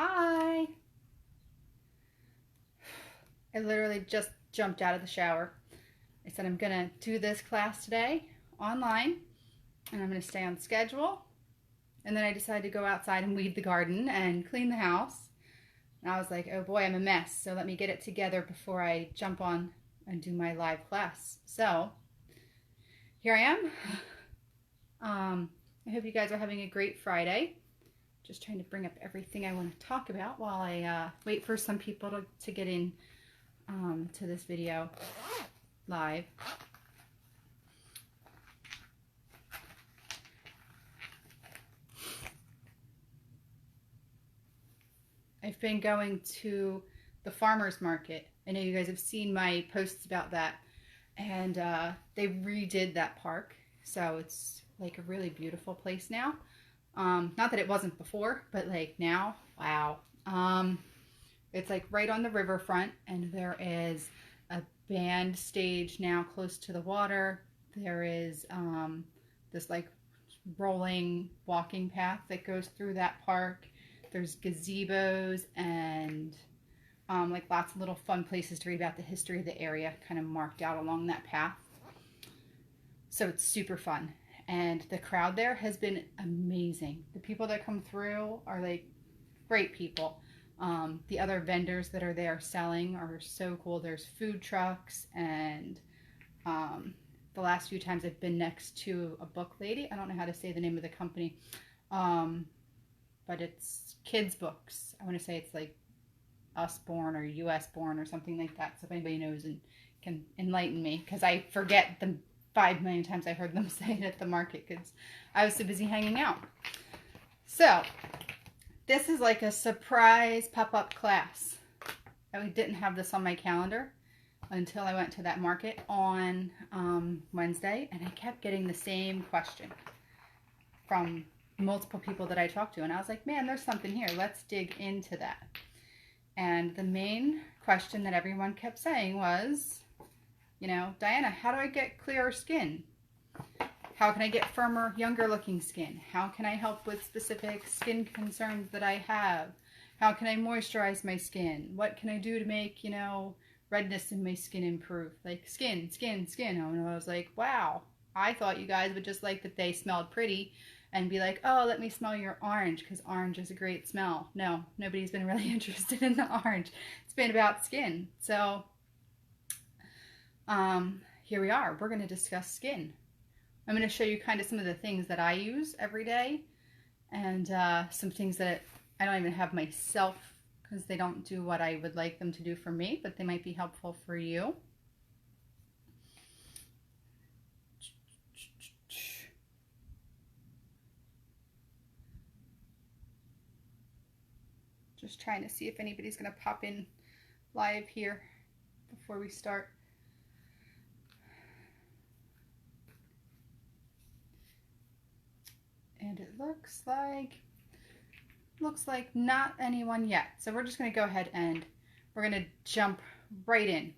Hi! I literally just jumped out of the shower. I said I'm gonna do this class today online and I'm gonna stay on schedule. And then I decided to go outside and weed the garden and clean the house. And I was like, oh boy, I'm a mess. So let me get it together before I jump on and do my live class. So here I am. I hope you guys are having a great Friday. Just trying to bring up everything I want to talk about while I wait for some people to get in to this video live. I've been going to the farmer's market. I know you guys have seen my posts about that, and they redid that park, so it's like a really beautiful place now. Not that it wasn't before, but like now, wow. It's like right on the riverfront, and there is a band stage now close to the water. There is this like rolling walking path that goes through that park. There's gazebos and like lots of little fun places to read about the history of the area kind of marked out along that path. So it's super fun. And the crowd there has been amazing. The people that come through are like great people. The other vendors that are there selling are so cool. There's food trucks, and the last few times I've been next to a book lady. I don't know how to say the name of the company, but it's kids books. I want to say it's like Usborne or US Born or something like that. So if anybody knows and can enlighten me, because I forget the 5 million times I heard them say it at the market because I was so busy hanging out. So this is like a surprise pop-up class. I didn't have this on my calendar until I went to that market on Wednesday, and I kept getting the same question from multiple people that I talked to, and I was like, man, there's something here. Let's dig into that. And the main question that everyone kept saying was, you know, Diana, how do I get clearer skin? How can I get firmer, younger looking skin? How can I help with specific skin concerns that I have? How can I moisturize my skin? What can I do to make, you know, redness in my skin improve? Like skin. And I was like, wow, I thought you guys would just like that they smelled pretty and be like, oh, let me smell your orange because orange is a great smell. No, nobody's been really interested in the orange. It's been about skin. So here we are. We're going to discuss skin. I'm going to show you kind of some of the things that I use every day, and some things that I don't even have myself because they don't do what I would like them to do for me, but they might be helpful for you. Just trying to see if anybody's going to pop in live here before we start. And it looks like not anyone yet. So we're just going to go ahead and we're going to jump right in.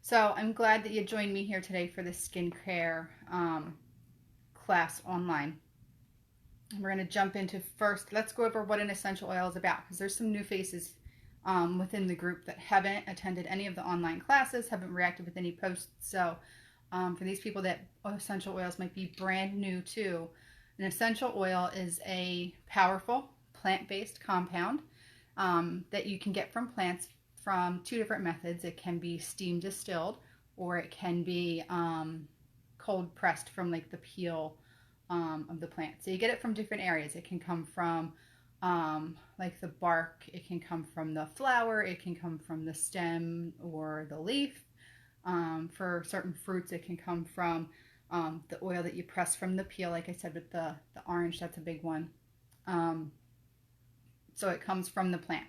So I'm glad that you joined me here today for this skincare class online. We're going to jump into first, let's go over what an essential oil is about, because there's some new faces within the group that haven't attended any of the online classes, haven't reacted with any posts. So for these people that essential oils might be brand new to, an essential oil is a powerful plant-based compound that you can get from plants from two different methods. It can be steam distilled, or it can be cold pressed from like the peel of the plant. So you get it from different areas. It can come from like the bark, it can come from the flower, it can come from the stem or the leaf. For certain fruits, it can come from the oil that you press from the peel, like I said with the orange, that's a big one. So it comes from the plant.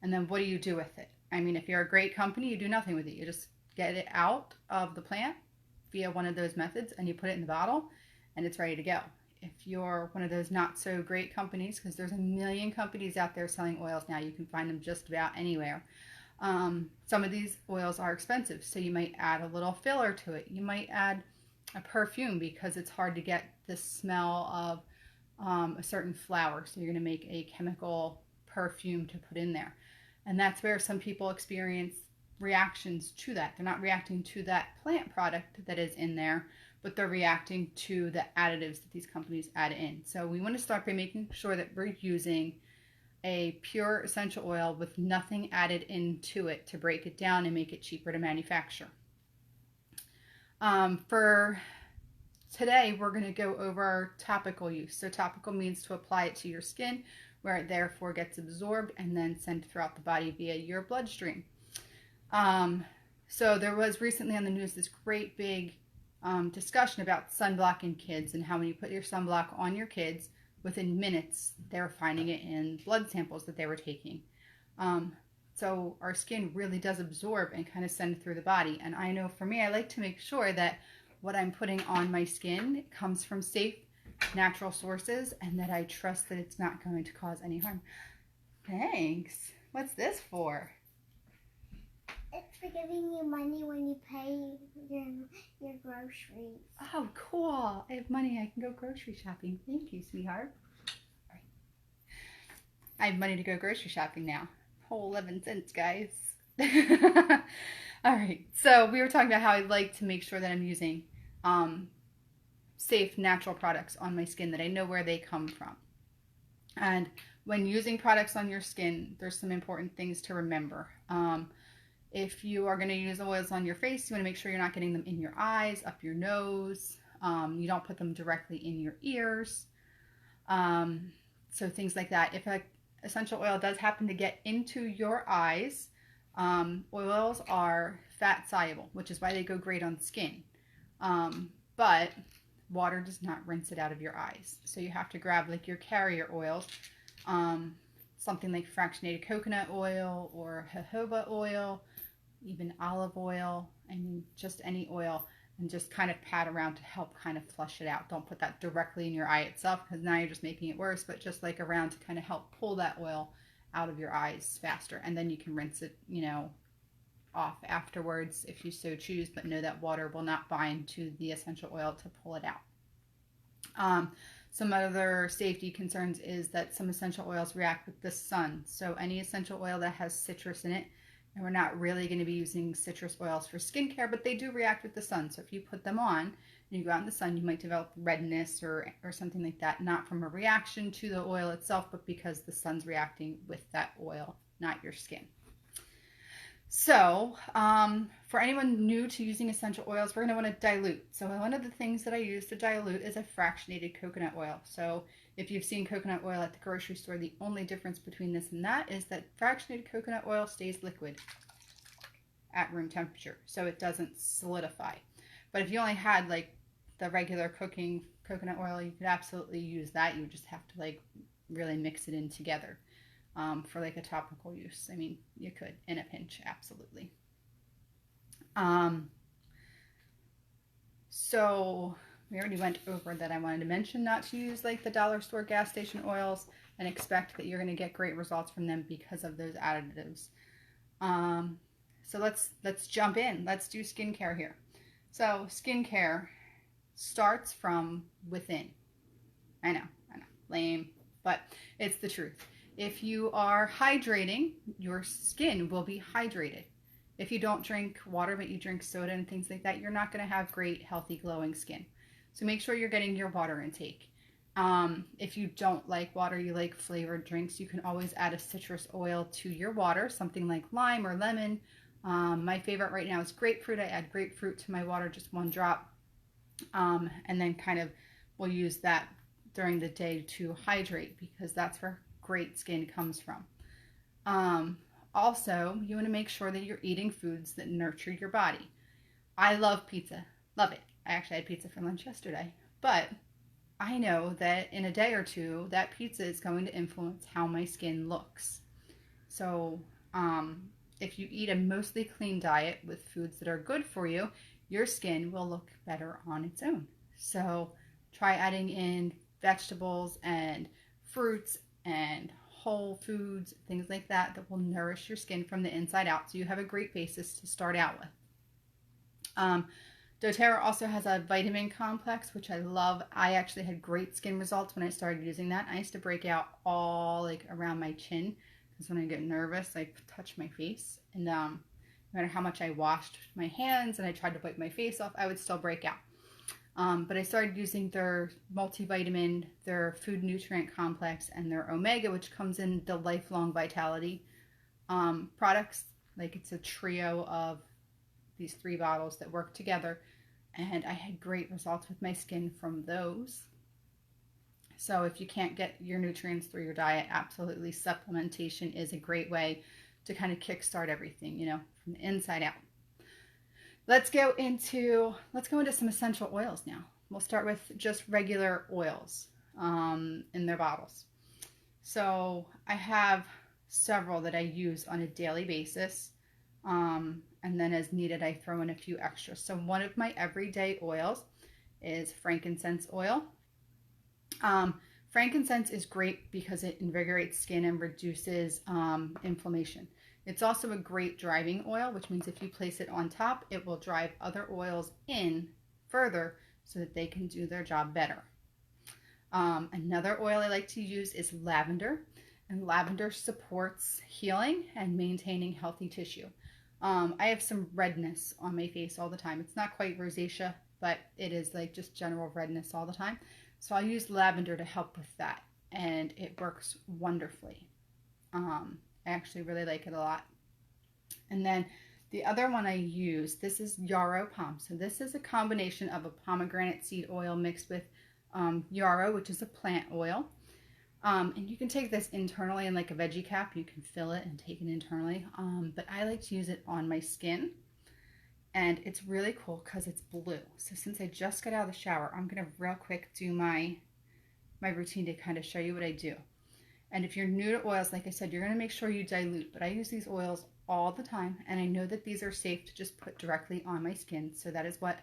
And then what do you do with it? I mean, if you're a great company, you do nothing with it. You just get it out of the plant via one of those methods and you put it in the bottle and it's ready to go. If you're one of those not so great companies, because there's a million companies out there selling oils now, you can find them just about anywhere. Some of these oils are expensive, so you might add a little filler to it. You might add a perfume because it's hard to get the smell of a certain flower. So you're going to make a chemical perfume to put in there. And that's where some people experience reactions to that. They're not reacting to that plant product that is in there, but they're reacting to the additives that these companies add in. So we want to start by making sure that we're using a pure essential oil with nothing added into it to break it down and make it cheaper to manufacture. For today, we're going to go over topical use. So topical means to apply it to your skin, where it therefore gets absorbed and then sent throughout the body via your bloodstream. So there was recently on the news this great big discussion about sunblock in kids, and how when you put your sunblock on your kids, within minutes they were finding it in blood samples that they were taking. So our skin really does absorb and kind of send it through the body. And I know for me, I like to make sure that what I'm putting on my skin comes from safe, natural sources, and that I trust that it's not going to cause any harm. Thanks. What's this for? It's for giving you money when you pay your groceries. Oh, cool. I have money. I can go grocery shopping. Thank you, sweetheart. All right. I have money to go grocery shopping now. Whole 11 cents, guys. All right. So we were talking about how I like to make sure that I'm using safe, natural products on my skin, that I know where they come from. And when using products on your skin, there's some important things to remember. If you are going to use oils on your face, you want to make sure you're not getting them in your eyes, up your nose. You don't put them directly in your ears. So things like that. If an essential oil does happen to get into your eyes, oils are fat soluble, which is why they go great on skin. But water does not rinse it out of your eyes. So you have to grab like your carrier oils, something like fractionated coconut oil or jojoba oil, even olive oil, I mean just any oil, and just kind of pat around to help kind of flush it out. Don't put that directly in your eye itself, because now you're just making it worse, but just like around to kind of help pull that oil out of your eyes faster. And then you can rinse it, off afterwards if you so choose, but know that water will not bind to the essential oil to pull it out. Some other safety concerns is that some essential oils react with the sun. So any essential oil that has citrus in it, and we're not really going to be using citrus oils for skincare, but they do react with the sun. So if you put them on and you go out in the sun, you might develop redness or something like that, not from a reaction to the oil itself, but because the sun's reacting with that oil, not your skin. So for anyone new to using essential oils, we're going to want to dilute. So one of the things that I use to dilute is a fractionated coconut oil. So if you've seen coconut oil at the grocery store, the only difference between this and that is that fractionated coconut oil stays liquid at room temperature, so it doesn't solidify. But if you only had like the regular cooking coconut oil, you could absolutely use that. You would just have to like really mix it in together. For like a topical use. I mean, you could in a pinch, absolutely. So we already went over that. I wanted to mention not to use like the dollar store gas station oils and expect that you're going to get great results from them because of those additives. So let's jump in. Let's do skincare here. So skincare starts from within. I know, lame, but it's the truth. If you are hydrating, your skin will be hydrated. If you don't drink water, but you drink soda and things like that, you're not going to have great, healthy, glowing skin. So make sure you're getting your water intake. If you don't like water, you like flavored drinks, you can always add a citrus oil to your water, something like lime or lemon. My favorite right now is grapefruit. I add grapefruit to my water, just 1 drop, and then kind of will use that during the day to hydrate, because that's where great skin comes from. Also, you want to make sure that you're eating foods that nurture your body. I love pizza. Love it. I actually had pizza for lunch yesterday. But I know that in a day or two, that pizza is going to influence how my skin looks. So if you eat a mostly clean diet with foods that are good for you, your skin will look better on its own. So try adding in vegetables and fruits and whole foods, things like that, that will nourish your skin from the inside out, so you have a great basis to start out with. doTERRA also has a vitamin complex, which I love. I actually had great skin results when I started using that. I used to break out all like around my chin because when I get nervous, I touch my face, and no matter how much I washed my hands and I tried to wipe my face off, I would still break out. But I started using their multivitamin, their food nutrient complex, and their omega, which comes in the lifelong vitality products. Like it's a trio of these 3 bottles that work together, and I had great results with my skin from those. So if you can't get your nutrients through your diet, absolutely supplementation is a great way to kind of kickstart everything, you know, from the inside out. Let's go into some essential oils now. We'll start with just regular oils in their bottles. So I have several that I use on a daily basis. And then as needed, I throw in a few extras. So one of my everyday oils is frankincense oil. Frankincense is great because it invigorates skin and reduces inflammation. It's also a great driving oil, which means if you place it on top, it will drive other oils in further so that they can do their job better. Another oil I like to use is lavender, and lavender supports healing and maintaining healthy tissue. I have some redness on my face all the time. It's not quite rosacea, but it is like just general redness all the time. So I use lavender to help with that, and it works wonderfully. I actually really like it a lot. And then the other one I use, this is yarrow palm. So this is a combination of a pomegranate seed oil mixed with yarrow, which is a plant oil. And you can take this internally in like a veggie cap. You can fill it and take it internally. But I like to use it on my skin. And it's really cool because it's blue. So since I just got out of the shower, I'm going to real quick do my routine to kind of show you what I do. And if you're new to oils, like I said, you're going to make sure you dilute. But I use these oils all the time. And I know that these are safe to just put directly on my skin. So that is what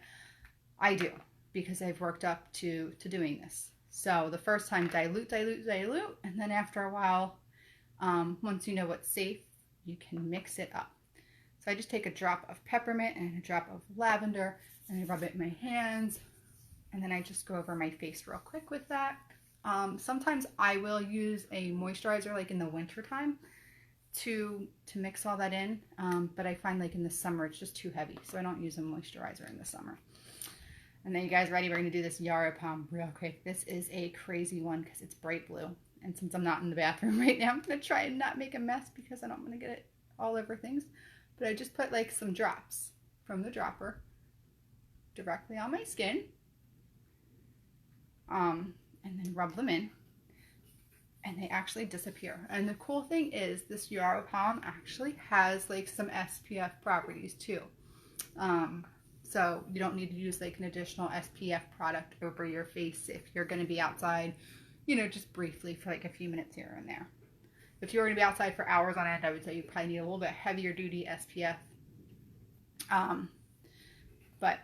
I do because I've worked up to doing this. So the first time, dilute. And then after a while, once you know what's safe, you can mix it up. So I just take a drop of peppermint and a drop of lavender, and I rub it in my hands. And then I just go over my face real quick with that. Sometimes I will use a moisturizer like in the winter time to mix all that in. But I find like in the summer, it's just too heavy. So I don't use a moisturizer in the summer. And then you guys ready? We're going to do this yarrow palm real quick. This is a crazy one because it's bright blue. And since I'm not in the bathroom right now, I'm going to try and not make a mess because I don't want to get it all over things. But I just put like some drops from the dropper directly on my skin. And then rub them in. And they actually disappear. And the cool thing is this yarrow palm actually has like some SPF properties too. So you don't need to use like an additional SPF product over your face if you're going to be outside, you know, just briefly for like a few minutes here and there. If you're going to be outside for hours on end, I would say you probably need a little bit heavier duty SPF. But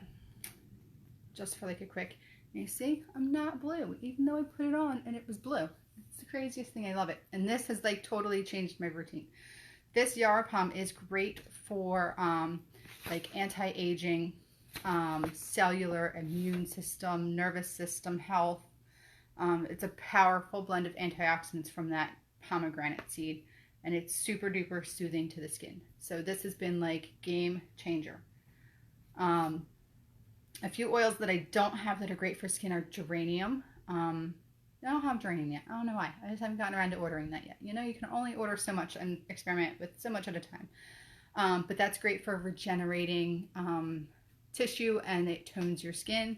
just for like a quick, you see, I'm not blue, even though I put it on and it was blue. It's the craziest thing. I love it. And this has like totally changed my routine. This yarrow palm is great for like anti-aging, cellular, immune system, nervous system health. It's a powerful blend of antioxidants from that pomegranate seed, and it's super duper soothing to the skin. So this has been like game changer. A few oils that I don't have that are great for skin are geranium. I don't have geranium yet. I don't know why. I just haven't gotten around to ordering that yet. You know, you can only order so much and experiment with so much at a time. But that's great for regenerating tissue, and it tones your skin.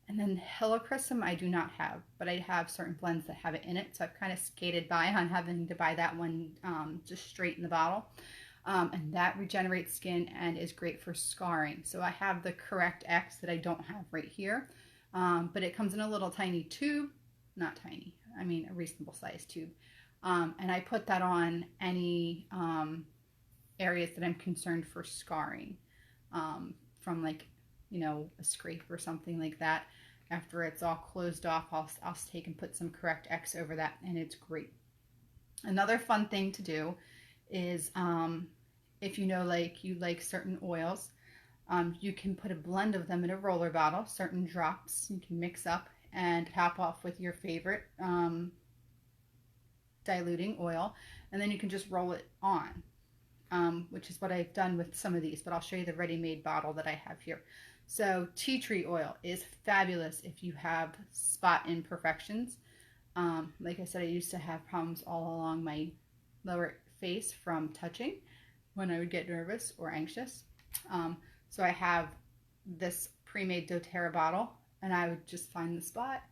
And then helichrysum I do not have, but I have certain blends that have it in it. So I've kind of skated by on having to buy that one just straight in the bottle. And that regenerates skin and is great for scarring. So I have the correct X that I don't have right here. But it comes in a little tiny tube. Not tiny, I mean a reasonable size tube. And I put that on any areas that I'm concerned for scarring from like, you know, a scrape or something like that. After it's all closed off, I'll take and put some correct X over that, and it's great. Another fun thing to do is if you know, like you like certain oils, You can put a blend of them in a roller bottle, certain drops you can mix up and top off with your favorite diluting oil, and then you can just roll it on, which is what I've done with some of these, but I'll show you the ready-made bottle that I have here. So tea tree oil is fabulous if you have spot imperfections. Like I said, I used to have problems all along my lower face from touching when I would get nervous or anxious. So I have this pre-made doTERRA bottle, and I would just find the spot,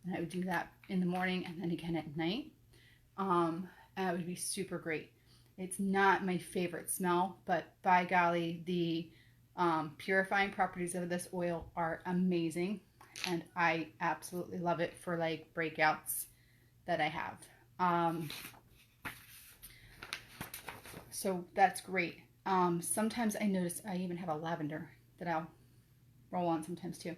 and I would do that in the morning and then again at night. And it would be super great. It's not my favorite smell, but by golly, the purifying properties of this oil are amazing, and I absolutely love it for like breakouts that I have. So that's great. Sometimes I notice I even have a lavender that I'll roll on sometimes too.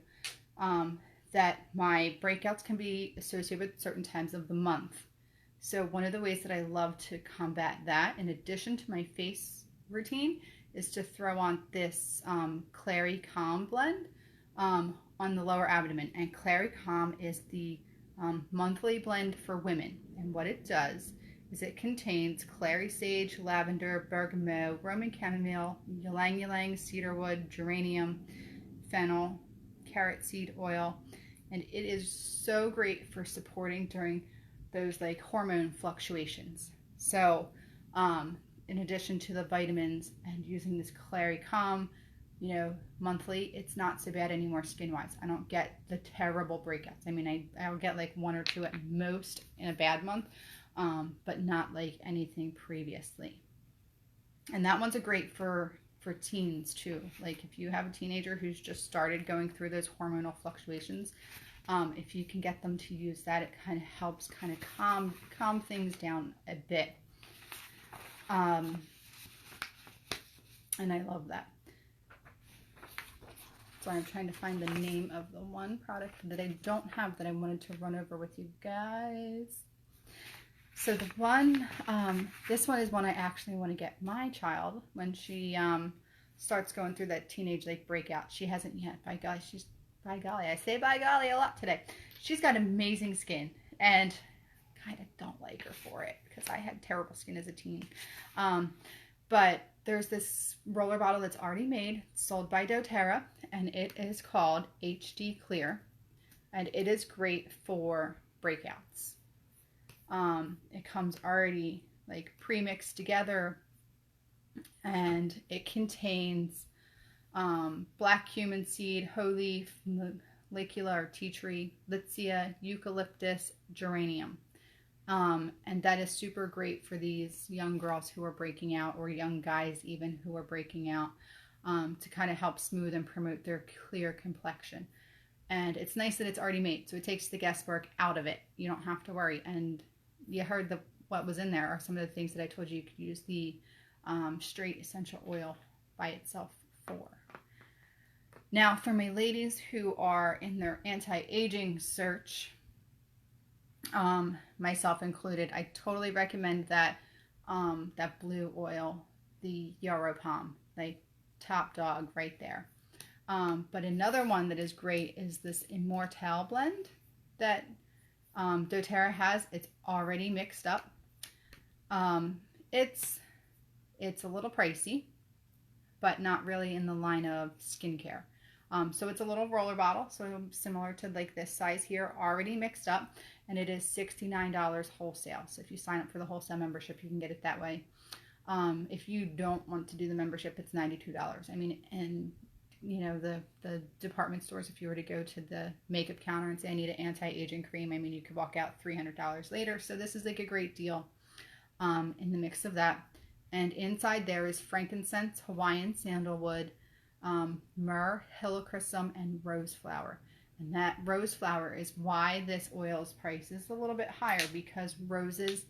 That my breakouts can be associated with certain times of the month. So one of the ways that I love to combat that, in addition to my face routine, is to throw on this Clary Calm blend on the lower abdomen. And Clary Calm is the monthly blend for women. And what it does is it contains clary sage, lavender, bergamot, Roman chamomile, ylang ylang, cedarwood, geranium, fennel, carrot seed oil, and it is so great for supporting during those like hormone fluctuations. So in addition to the vitamins and using this Clary Calm, monthly, it's not so bad anymore skin wise. I don't get the terrible breakouts. I mean, I'll get like 1 or 2 at most in a bad month, but not like anything previously. And that one's a great for teens too. Like if you have a teenager who's just started going through those hormonal fluctuations, if you can get them to use that, it kind of helps kind of calm things down a bit. And I love that. So I'm trying to find the name of the one product that I don't have that I wanted to run over with you guys. So the one, this one is one I actually want to get my child when she starts going through that teenage like breakout. She hasn't yet. By golly, I say by golly a lot today. She's got amazing skin, and kind of don't like her for it because I had terrible skin as a teen. But there's this roller bottle that's already made, sold by doTERRA, and it is called HD Clear, and it is great for breakouts. It comes already like pre-mixed together, and it contains black cumin seed, hoe leaf, molecula or tea tree, litsea, eucalyptus, geranium. And that is super great for these young girls who are breaking out, or young guys even who are breaking out, to kind of help smooth and promote their clear complexion. And it's nice that it's already made, so it takes the guesswork out of it. You don't have to worry. And you heard what was in there are some of the things that I told you could use the straight essential oil by itself for. Now, for my ladies who are in their anti-aging search, myself included, I totally recommend that blue oil, the Yarrow Palm, like top dog right there. But another one that is great is this Immortelle blend that doTERRA has. It's already mixed up. It's a little pricey, but not really in the line of skincare. So it's a little roller bottle, so similar to like this size here, already mixed up, and it is $69 wholesale. So if you sign up for the wholesale membership, you can get it that way. If you don't want to do the membership, it's $92. I mean, and the department stores, if you were to go to the makeup counter and say I need an anti-aging cream, I mean, you could walk out $300 later. So this is like a great deal in the mix of that. And inside there is frankincense, Hawaiian sandalwood, myrrh, helichrysum, and rose flower. And that rose flower is why this oil's price is a little bit higher, because roses,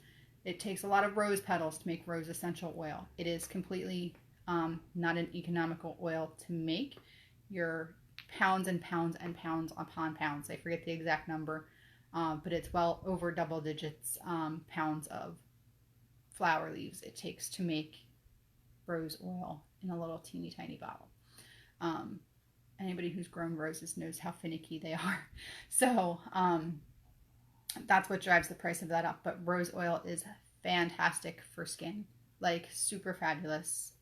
it takes a lot of rose petals to make rose essential oil. It is completely not an economical oil to make. You're pounds and pounds and pounds upon pounds. I forget the exact number, but it's well over double digits pounds of flower leaves it takes to make rose oil in a little teeny tiny bottle. Anybody who's grown roses knows how finicky they are. So that's what drives the price of that up. But rose oil is fantastic for skin, like super fabulous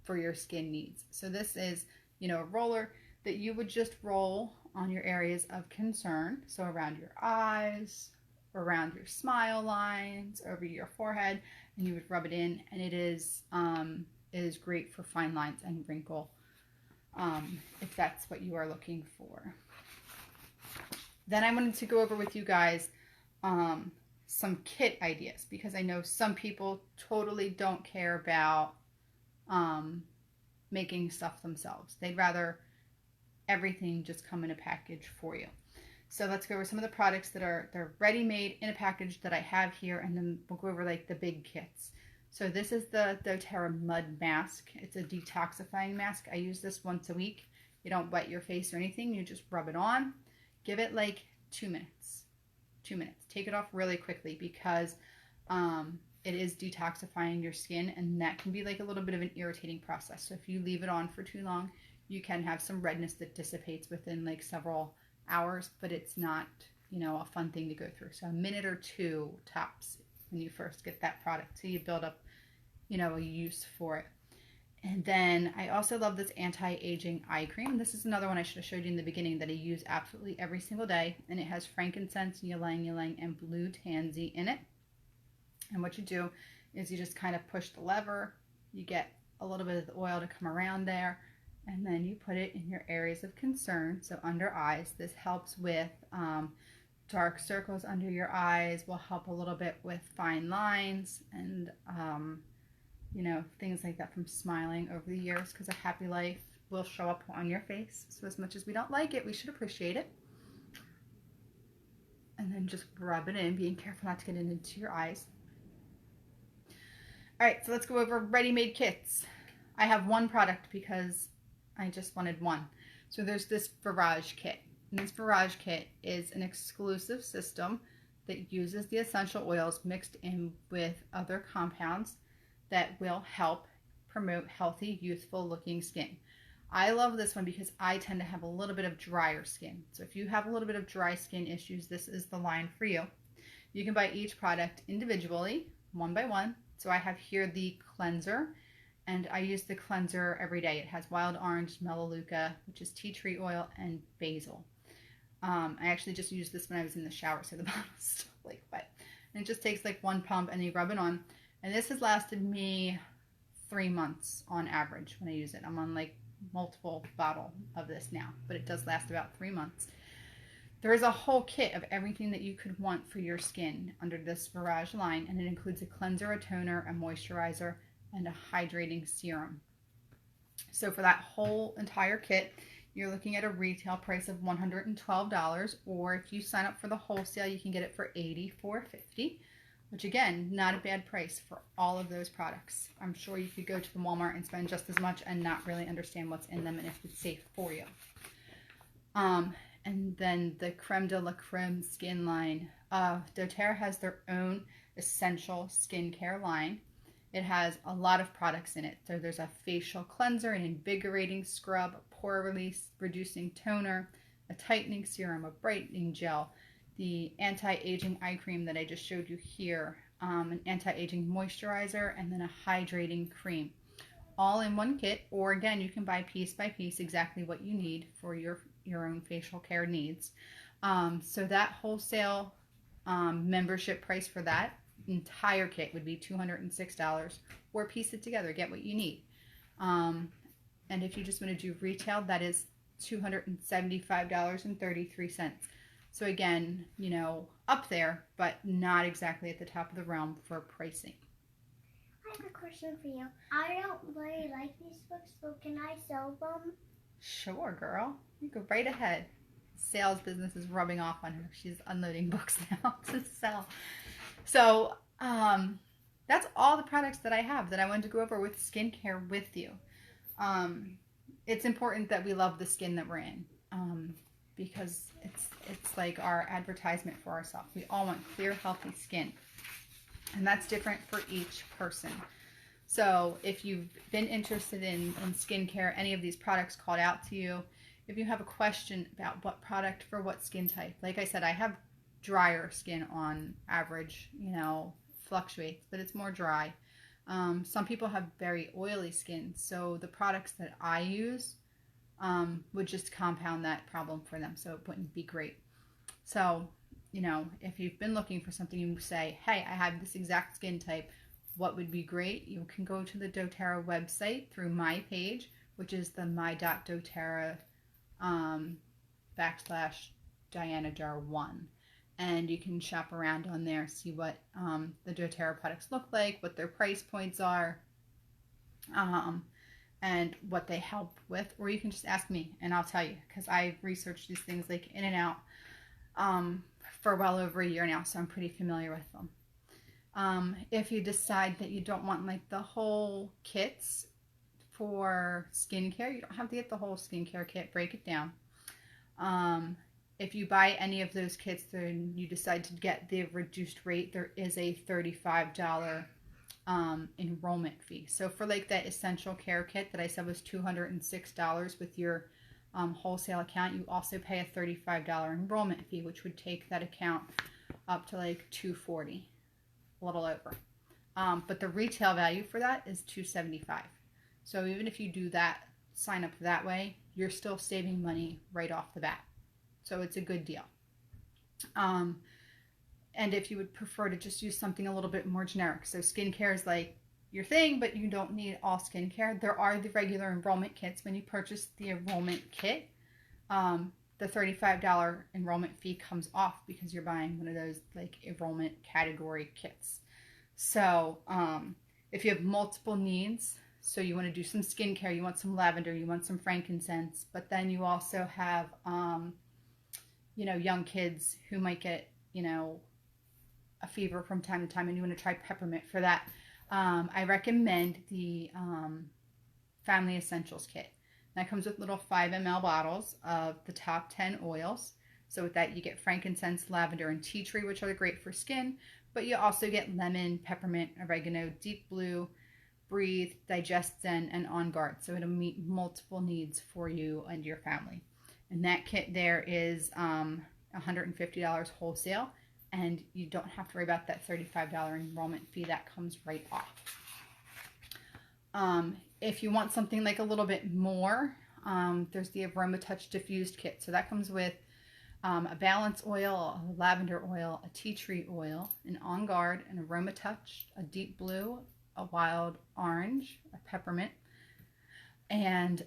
for your skin needs. So this is, a roller that you would just roll on your areas of concern. So around your eyes, around your smile lines, over your forehead, and you would rub it in, and it is great for fine lines and wrinkle, if that's what you are looking for. Then I wanted to go over with you guys some kit ideas, because I know some people totally don't care about making stuff themselves. They'd rather everything just come in a package for you. So let's go over some of the products that they're ready-made in a package that I have here, and then we'll go over like the big kits. So this is the doTERRA Mud Mask. It's a detoxifying mask. I use this once a week. You don't wet your face or anything. You just rub it on. Give it like 2 minutes. 2 minutes. Take it off really quickly, because it is detoxifying your skin, and that can be like a little bit of an irritating process. So if you leave it on for too long, you can have some redness that dissipates within like several hours, but it's not, a fun thing to go through. So a minute or two tops when you first get that product, so you build up, a use for it. And then I also love this anti-aging eye cream. This is another one I should have showed you in the beginning that I use absolutely every single day, and it has frankincense, ylang ylang, and blue tansy in it. And what you do is you just kind of push the lever, you get a little bit of the oil to come around there, and then you put it in your areas of concern. So under eyes, this helps with dark circles under your eyes, will help a little bit with fine lines, and things like that from smiling over the years, because a happy life will show up on your face. So as much as we don't like it, we should appreciate it. And then just rub it in, being careful not to get it into your eyes. All right, so let's go over ready-made kits. I have one product because I just wanted one. So there's this Barrage kit. And this Barrage kit is an exclusive system that uses the essential oils mixed in with other compounds that will help promote healthy, youthful looking skin. I love this one because I tend to have a little bit of drier skin. So if you have a little bit of dry skin issues, this is the line for you. You can buy each product individually, one by one. So I have here the cleanser, and I use the cleanser every day. It has wild orange, melaleuca, which is tea tree oil, and basil. I actually just used this when I was in the shower, so the bottle's still like wet. And it just takes like one pump, and you rub it on. And this has lasted me 3 months on average when I use it. I'm on like multiple bottle of this now, but it does last about 3 months. There is a whole kit of everything that you could want for your skin under this Barrage line, and it includes a cleanser, a toner, a moisturizer, and a hydrating serum. So for that whole entire kit, you're looking at a retail price of $112, or if you sign up for the wholesale, you can get it for $84.50, which again, not a bad price for all of those products. I'm sure you could go to the Walmart and spend just as much and not really understand what's in them and if it's safe for you. And then the Creme de la Creme skin line. doTERRA has their own essential skincare line. It has a lot of products in it. So there's a facial cleanser, an invigorating scrub, a pore release reducing toner, a tightening serum, a brightening gel, the anti-aging eye cream that I just showed you here, an anti-aging moisturizer, and then a hydrating cream. All in one kit, or again, you can buy piece by piece exactly what you need for your own facial care needs. So that wholesale membership price for that entire kit would be $206, or piece it together, get what you need. And if you just want to do retail, that is $275.33. So again, up there, but not exactly at the top of the realm for pricing. I have a question for you. I don't really like these books, so can I sell them? Sure, girl. You go right ahead. Sales business is rubbing off on her. She's unloading books now to sell. So that's all the products that I have that I wanted to go over with skincare with you. It's important that we love the skin that we're in, because it's like our advertisement for ourselves. We all want clear, healthy skin, and that's different for each person. So if you've been interested in skincare, any of these products called out to you, if you have a question about what product for what skin type, like I said, I have drier skin on average, fluctuates, but it's more dry. Some people have very oily skin, so the products that I use would just compound that problem for them, so it wouldn't be great. So, if you've been looking for something, you say, hey, I have this exact skin type, what would be great? You can go to the doTERRA website through my page, which is the my.doTERRA /DianaJar1. And you can shop around on there, see what the doTERRA products look like, what their price points are, and what they help with. Or you can just ask me and I'll tell you, because I've researched these things like in and out for well over a year now, so I'm pretty familiar with them. If you decide that you don't want like the whole kits for skincare, you don't have to get the whole skincare kit, break it down. If you buy any of those kits and you decide to get the reduced rate, there is a $35 enrollment fee. So for like that essential care kit that I said was $206 with your wholesale account, you also pay a $35 enrollment fee, which would take that account up to like $240, a little over. But the retail value for that is $275. So even if you do that, sign up that way, you're still saving money right off the bat. So it's a good deal. And if you would prefer to just use something a little bit more generic, so skincare is like your thing, but you don't need all skincare, there are the regular enrollment kits. When you purchase the enrollment kit, the $35 enrollment fee comes off because you're buying one of those like enrollment category kits. So if you have multiple needs, so you want to do some skincare, you want some lavender, you want some frankincense, but then you also have young kids who might get a fever from time to time, and you want to try peppermint for that, I recommend the Family Essentials Kit. That comes with little 5 ml bottles of the top 10 oils. So with that, you get frankincense, lavender, and tea tree, which are great for skin, but you also get lemon, peppermint, oregano, deep blue, breathe, digest zen, and on guard. So it'll meet multiple needs for you and your family. And that kit there is $150 wholesale, and you don't have to worry about that $35 enrollment fee. That comes right off. If you want something like a little bit more, there's the Aroma Touch Diffused Kit. So that comes with a balance oil, a lavender oil, a tea tree oil, an On Guard, an Aroma Touch, a deep blue, a wild orange, a peppermint. And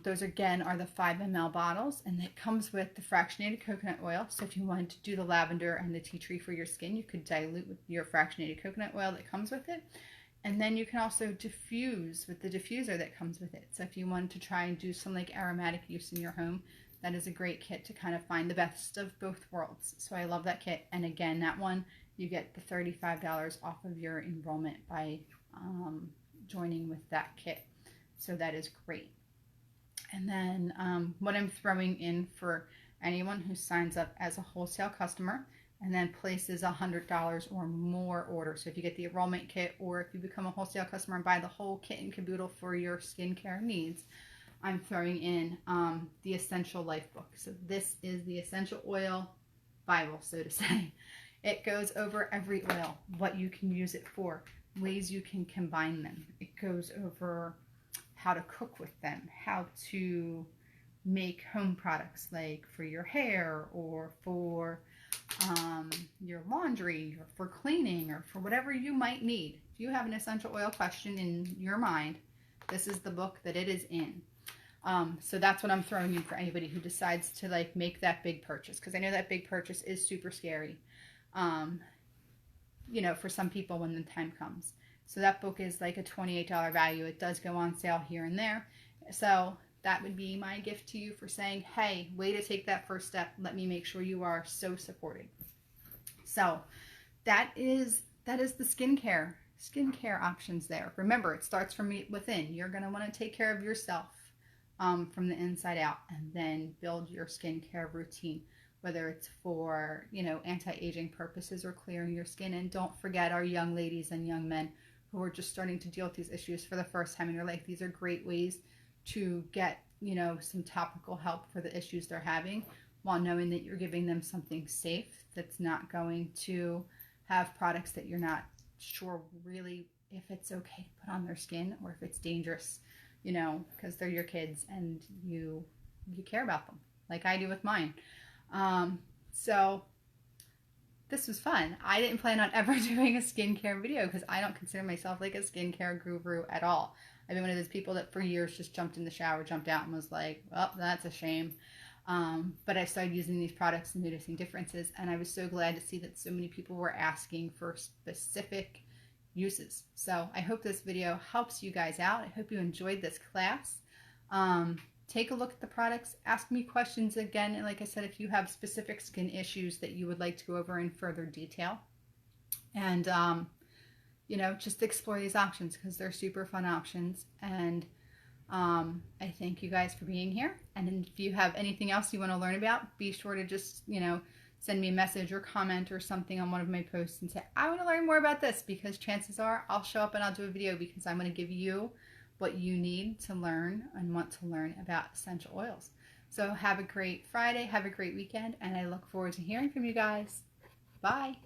those again are the 5 ml bottles, and it comes with the fractionated coconut oil. So if you wanted to do the lavender and the tea tree for your skin, you could dilute with your fractionated coconut oil that comes with it. And then you can also diffuse with the diffuser that comes with it. So if you wanted to try and do some like aromatic use in your home, that is a great kit to kind of find the best of both worlds. So I love that kit. And again, that one, you get the $35 off of your enrollment by joining with that kit. So that is great. And then what I'm throwing in for anyone who signs up as a wholesale customer and then places $100 or more order. So if you get the enrollment kit, or if you become a wholesale customer and buy the whole kit and caboodle for your skincare needs, I'm throwing in the Essential Life Book. So this is the Essential Oil Bible, so to say. It goes over every oil, what you can use it for, ways you can combine them. It goes over how to cook with them, how to make home products like for your hair or for your laundry or for cleaning or for whatever you might need. If you have an essential oil question in your mind, this is the book that it is in. So that's what I'm throwing in for anybody who decides to like make that big purchase, because I know that big purchase is super scary, for some people when the time comes. So that book is like a $28 value. It does go on sale here and there. So that would be my gift to you for saying, hey, way to take that first step. Let me make sure you are so supported. So that is the skincare options there. Remember, it starts from within. You're going to want to take care of yourself from the inside out, and then build your skincare routine, whether it's for, anti-aging purposes or clearing your skin. And don't forget our young ladies and young men who are just starting to deal with these issues for the first time in your life. These are great ways to get, you know, some topical help for the issues they're having, while knowing that you're giving them something safe that's not going to have products that you're not sure really if it's okay to put on their skin, or if it's dangerous, you know, because they're your kids and you care about them like I do with mine. So this was fun. I didn't plan on ever doing a skincare video because I don't consider myself like a skincare guru at all. I've been one of those people that for years just jumped in the shower, jumped out, and was like, well, that's a shame. But I started using these products and noticing differences, and I was so glad to see that so many people were asking for specific uses. So I hope this video helps you guys out. I hope you enjoyed this class. Take a look at the products, ask me questions again, and like I said, if you have specific skin issues that you would like to go over in further detail. And you know, just explore these options because they're super fun options. And I thank you guys for being here. And if you have anything else you want to learn about, be sure to just, you know, send me a message or comment or something on one of my posts and say, I want to learn more about this, because chances are I'll show up and I'll do a video, because I'm going to give you what you need to learn and want to learn about essential oils. So have a great Friday, have a great weekend, and I look forward to hearing from you guys. Bye.